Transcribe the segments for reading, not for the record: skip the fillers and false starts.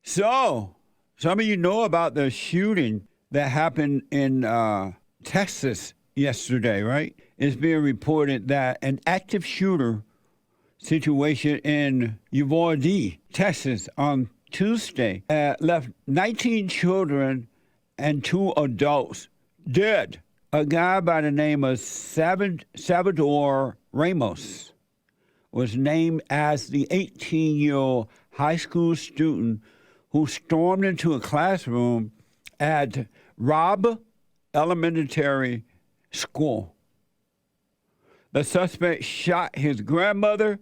So, some of you know about the shooting that happened in Texas yesterday, right? It's being reported that an active shooter situation in Uvalde, Texas, on Tuesday left 19 children and 2 adults dead. A guy by the name of Salvador Ramos was named as the 18-year-old high school student who stormed into a classroom at Robb Elementary School. The suspect shot his grandmother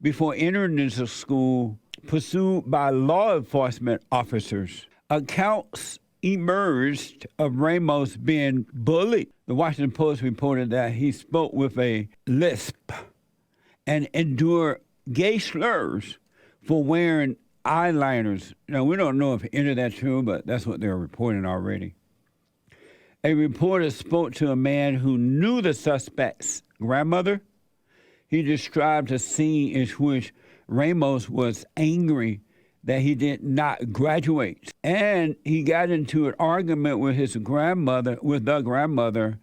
before entering into school, pursued by law enforcement officers. Accounts emerged of Ramos being bullied. The Washington Post reported that he spoke with a lisp and endured gay slurs for wearing eyeliners. Now, we don't know if any of that's true, but that's what they're reporting already. A reporter spoke to a man who knew the suspect's grandmother. He described a scene in which Ramos was angry that he did not graduate. And he got into an argument with the grandmother,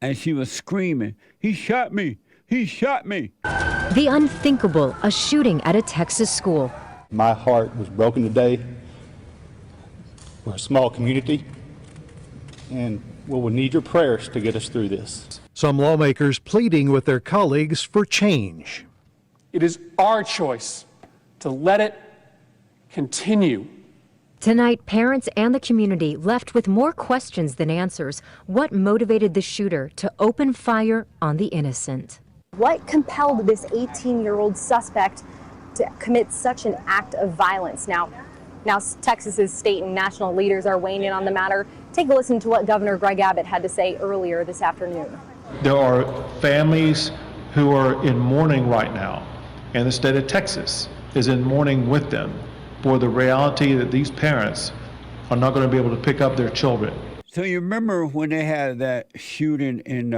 and she was screaming, "He shot me! He shot me!" The unthinkable, a shooting at a Texas school. My heart was broken today. We're a small community, and we'll need your prayers to get us through this. Some lawmakers pleading with their colleagues for change. It is our choice to let it continue. Tonight, parents and the community left with more questions than answers. What motivated the shooter to open fire on the innocent? What compelled this 18-year-old suspect to commit such an act of violence? Now Texas's state and national leaders are weighing in on the matter. Take a listen to what Governor Greg Abbott had to say earlier this afternoon. There are families who are in mourning right now, and the state of Texas is in mourning with them for the reality that these parents are not going to be able to pick up their children. So you remember when they had that shooting in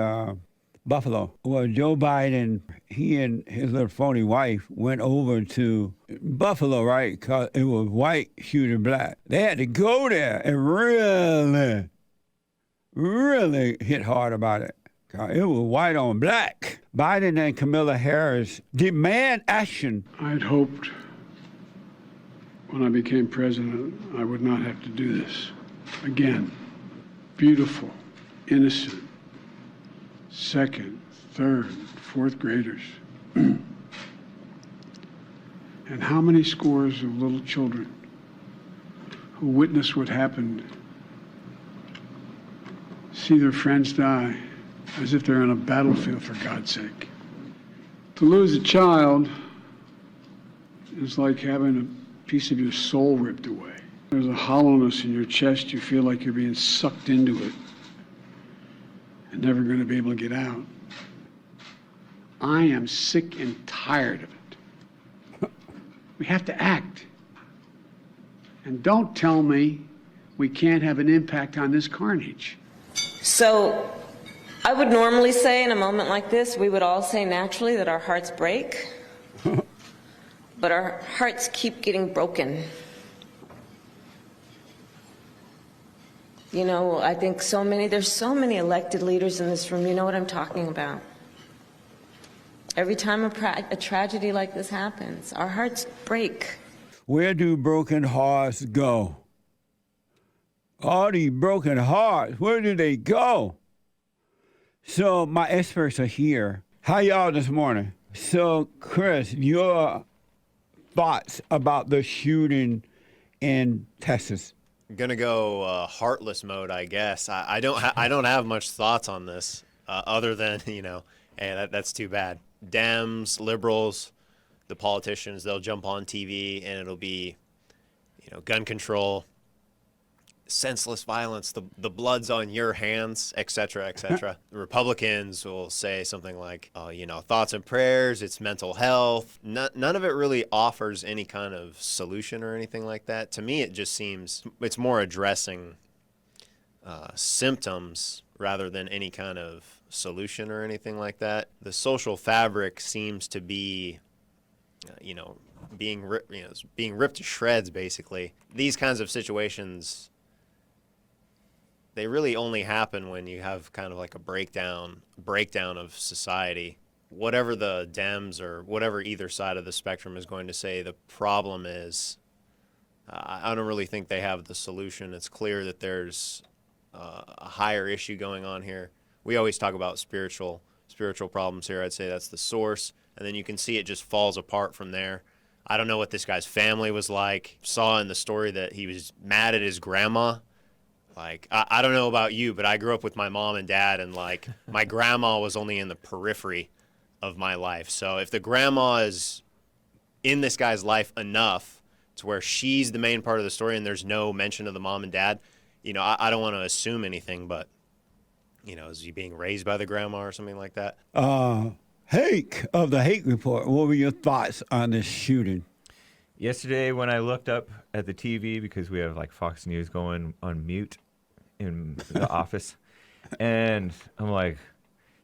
Buffalo? Well, Joe Biden, he and his little phony wife went over to Buffalo, right? Because it was white shooting black. They had to go there and really hit hard about it. It was white on black. Biden and Kamala Harris demand action. I'd hoped when I became president I would not have to do this again. Beautiful, innocent, second, third, fourth graders. And how many scores of little children who witnessed what happened see their friends die as if they're on a battlefield, for God's sake. To lose a child is like having a piece of your soul ripped away. There's a hollowness in your chest. You feel like you're being sucked into it and never going to be able to get out. I am sick and tired of it. We have to act. And don't tell me we can't have an impact on this carnage. So I would normally say in a moment like this, we would all say naturally that our hearts break, but our hearts keep getting broken. You know, I think there's so many elected leaders in this room, you know what I'm talking about. Every time a tragedy like this happens, our hearts break. Where do broken hearts go? All these broken hearts, where do they go? So my experts are here. How y'all this morning? So Chris, your thoughts about the shooting in Texas? I'm gonna go heartless mode, I guess. I don't have much thoughts on this other than that's too bad. Dems, liberals, the politicians, they'll jump on TV and it'll be, gun control, senseless violence, the blood's on your hands, etc., etc. The Republicans will say something like, thoughts and prayers, it's mental health. None of it really offers any kind of solution or anything like that. To me, it just seems it's more addressing symptoms rather than any kind of solution or anything like that. The social fabric seems to be, being ripped to shreds, basically. These kinds of situations, they really only happen when you have kind of like a breakdown of society. Whatever the Dems or whatever either side of the spectrum is going to say the problem is, I don't really think they have the solution. It's clear that there's a higher issue going on here. We always talk about spiritual problems here. I'd say that's the source, and then you can see it just falls apart from there. I don't know what this guy's family was like. Saw in the story that he was mad at his grandma. Like, I don't know about you, but I grew up with my mom and dad, and like my grandma was only in the periphery of my life. So if the grandma is in this guy's life enough to where she's the main part of the story and there's no mention of the mom and dad, I don't want to assume anything, but is he being raised by the grandma or something like that? Hake of the Hake Report, what were your thoughts on this shooting? Yesterday when I looked up at the TV, because we have like Fox News going on mute in the office, and I'm like,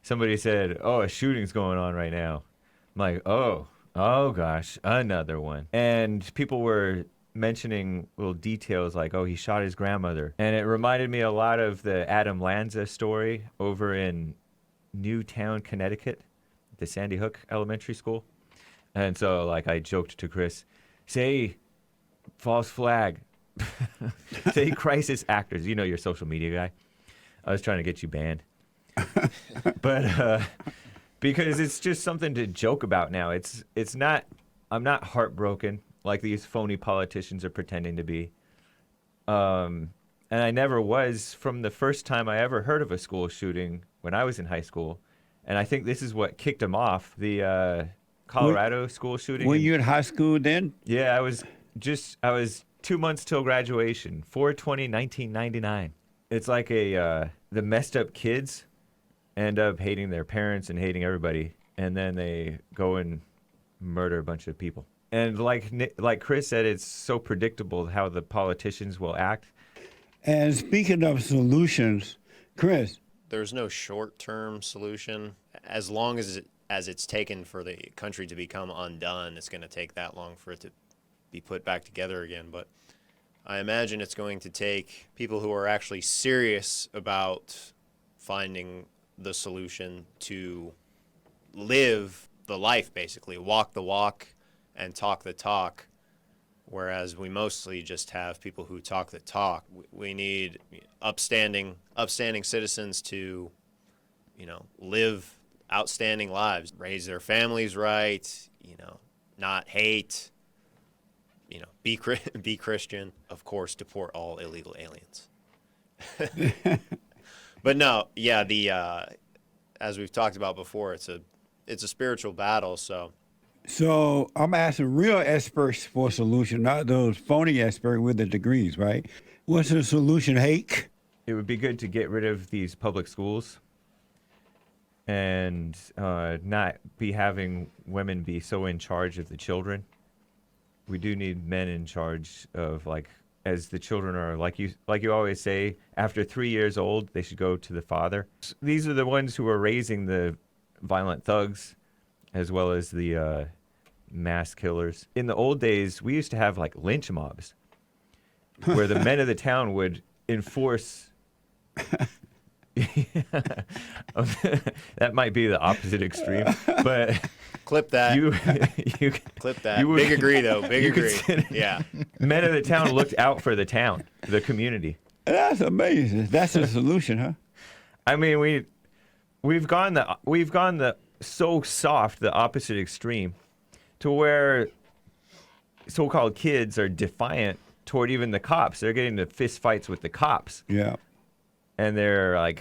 somebody said, "Oh, a shooting's going on right now." I'm like, "Oh gosh, another one." And people were mentioning little details like, "Oh, he shot his grandmother." And it reminded me a lot of the Adam Lanza story over in Newtown, Connecticut, the Sandy Hook Elementary School. And so like I joked to Chris, say false flag, say crisis actors. Your social media guy. I was trying to get you banned. But because it's just something to joke about now. It's not, I'm not heartbroken like these phony politicians are pretending to be. And I never was from the first time I ever heard of a school shooting when I was in high school. And I think this is what kicked them off, the Colorado school shooting. Were you in high school then? Yeah, I was 2 months till graduation, 4/20/1999. It's like the messed up kids end up hating their parents and hating everybody, and then they go and murder a bunch of people. And like Chris said, it's so predictable how the politicians will act. And speaking of solutions, Chris. There's no short-term solution. As long as it's taken for the country to become undone, it's going to take that long for it to be put back together again. But I imagine it's going to take people who are actually serious about finding the solution to live the life, basically, walk the walk and talk the talk, whereas we mostly just have people who talk the talk. We need upstanding citizens to, live outstanding lives, raise their families right, not hate, be Christian, of course, deport all illegal aliens. But no, yeah, as we've talked about before, it's a spiritual battle, so. So I'm asking real experts for a solution, not those phony experts with the degrees, right? What's the solution, Hake? It would be good to get rid of these public schools and not be having women be so in charge of the children. We do need men in charge of, as the children are, like you always say, after 3 years old, they should go to the father. These are the ones who are raising the violent thugs as well as the mass killers. In the old days, we used to have lynch mobs where the men of the town would enforce. That might be the opposite extreme, but clip that. You clip that. Big agree though. Big agree. Yeah. Men of the town looked out for the town, the community. That's amazing. That's a solution, huh? I mean, we've gone the so soft, the opposite extreme, to where so-called kids are defiant toward even the cops. They're getting into fist fights with the cops. Yeah. And they're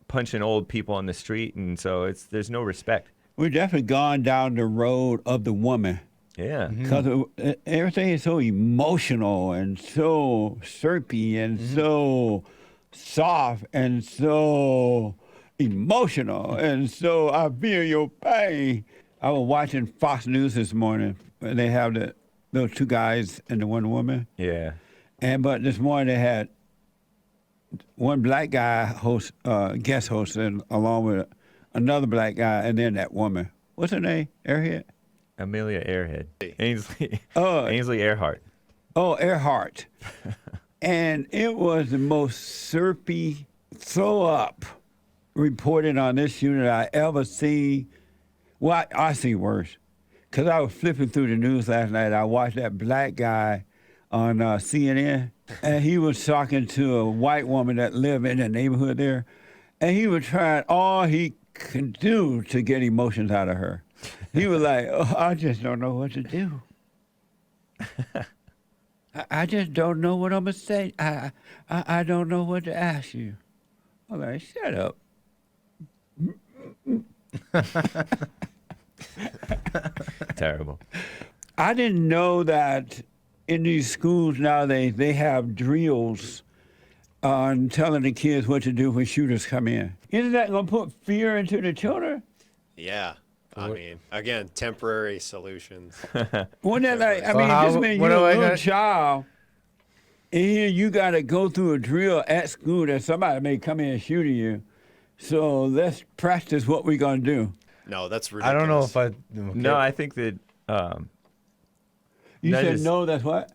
punching old people on the street, and so there's no respect. We've definitely gone down the road of the woman. Yeah. Because everything is so emotional and so syrupy and so soft and so emotional. And so I feel your pain. I was watching Fox News this morning, and they have those two guys and the one woman. Yeah. But this morning they had one black guy guest hosting along with another black guy, and then that woman. What's her name? Airhead? Amelia Earhart. Ainsley. Oh. Ainsley Earhart. Oh, Earhart. And it was the most syrupy throw up reported on this unit I ever seen. Well, I see worse. Because I was flipping through the news last night. I watched that black guy on CNN, and he was talking to a white woman that lived in the neighborhood there, and he was trying all he could do to get emotions out of her. He was like, oh, I just don't know what to do. I just don't know what I'm going to say. I don't know what to ask you. I'm like, shut up. Terrible. I didn't know that in these schools nowadays they have drills on telling the kids what to do when shooters come in. Isn't that going to put fear into the children? Yeah. I mean, again, temporary solutions. Wouldn't that like, I So mean, how- just mean what you're do a I little got- child, and here you got to go through a drill at school that somebody may come in and shoot you. So let's practice what we're going to do. No, that's I ridiculous. don't know if I. Okay. No, I think that. You That said is- no, that's what?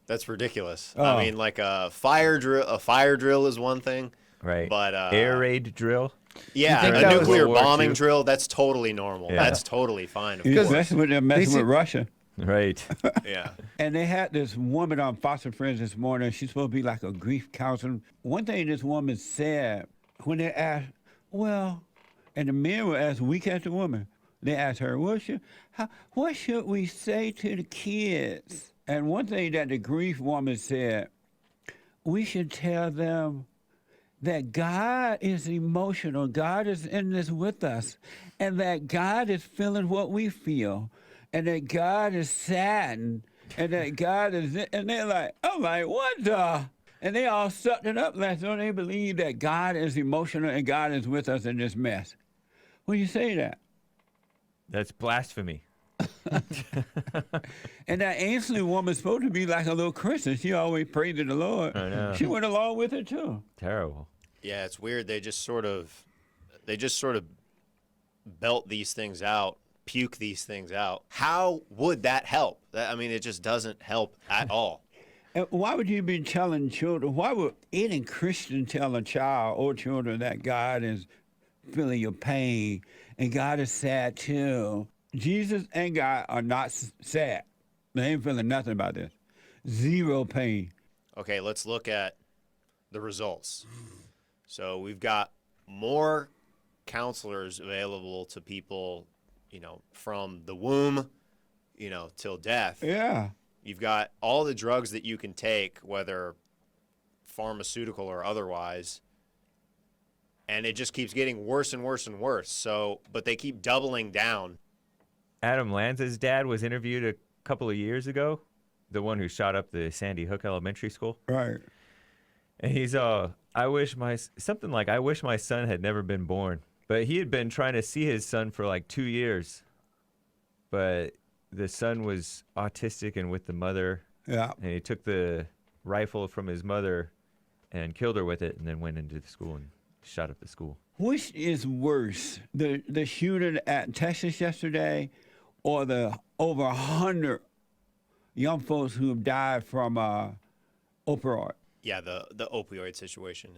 That's ridiculous. Oh. I mean, like a fire drill is one thing. Right. But air raid drill. yeah, think a that was nuclear World War bombing II? drill, that's totally normal. Yeah. That's totally fine. Of You're course. messing with them, messing They with Russia. Right. Yeah. And they had this woman on Fox and Friends this morning. She's supposed to be like a grief counselor. One thing this woman said when they asked, well, and the men were asked weak at the woman. They asked her, what should we say to the kids? And one thing that the grief woman said, we should tell them that God is emotional. God is in this with us. And that God is feeling what we feel. And that God is saddened. And that God is, and they're like, I'm like, what the? And they all sucked it up last night. They believe that God is emotional and God is with us in this mess. When you say that. That's blasphemy. And that Ainsley woman's supposed to be like a little Christian. She always prayed to the Lord. I know. She went along with it too. Terrible. Yeah, it's weird. They just sort of belt these things out, puke these things out. How would that help? I mean, it just doesn't help at all. And why would you be telling children? Why would any Christian tell a child or children that God is feeling your pain and God is sad too? Jesus and God are not sad. They ain't feeling nothing about this. Zero pain. Okay, let's look at the results. So we've got more counselors available to people, from the womb, till death. Yeah. You've got all the drugs that you can take, whether pharmaceutical or otherwise, and it just keeps getting worse and worse and worse. So, but they keep doubling down. Adam Lanza's dad was interviewed a couple of years ago, the one who shot up the Sandy Hook Elementary School. Right. And he's I wish my son had never been born. But he had been trying to see his son for like 2 years. But the son was autistic and with the mother. Yeah. And he took the rifle from his mother and killed her with it and then went into the school and shot up the school. Which is worse, the shooting at Texas yesterday or the over 100 young folks who have died from opioid? Yeah, the opioid situation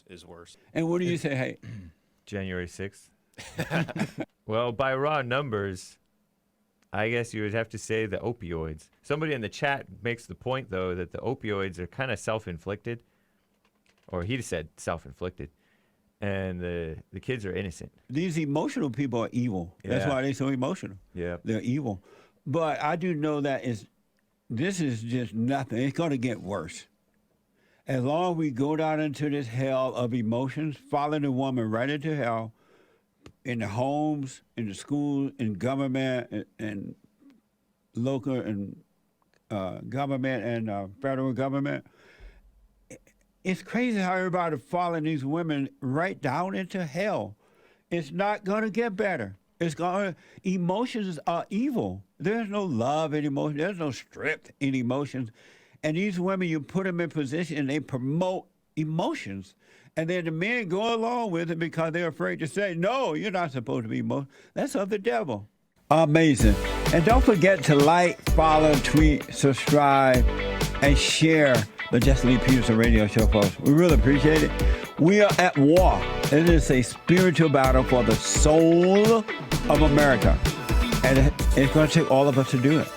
is worse. And what do you say, hey? January 6th. Well, by raw numbers, I guess you would have to say the opioids. Somebody in the chat makes the point, though, that the opioids are kind of self-inflicted. Or he said self-inflicted. And the kids are innocent. These emotional people are evil. That's Yeah. why they're so emotional. Yeah. They're evil. But I do know that this is just nothing. It's going to get worse. As long as we go down into this hell of emotions, follow the woman right into hell, in the homes, in the schools, in government, and local and government and federal government. It's crazy how everybody following these women right down into hell. It's not going to get better. Emotions are evil. There's no love in emotion. There's no strength in emotions. And these women, you put them in position and they promote emotions. And then the men go along with it because they're afraid to say, no, you're not supposed to be emotional. That's of the devil. Amazing. And don't forget to like, follow, tweet, subscribe, and share the Jesse Lee Peterson radio show, folks. We really appreciate it. We are at war. It is a spiritual battle for the soul of America. And it's going to take all of us to do it.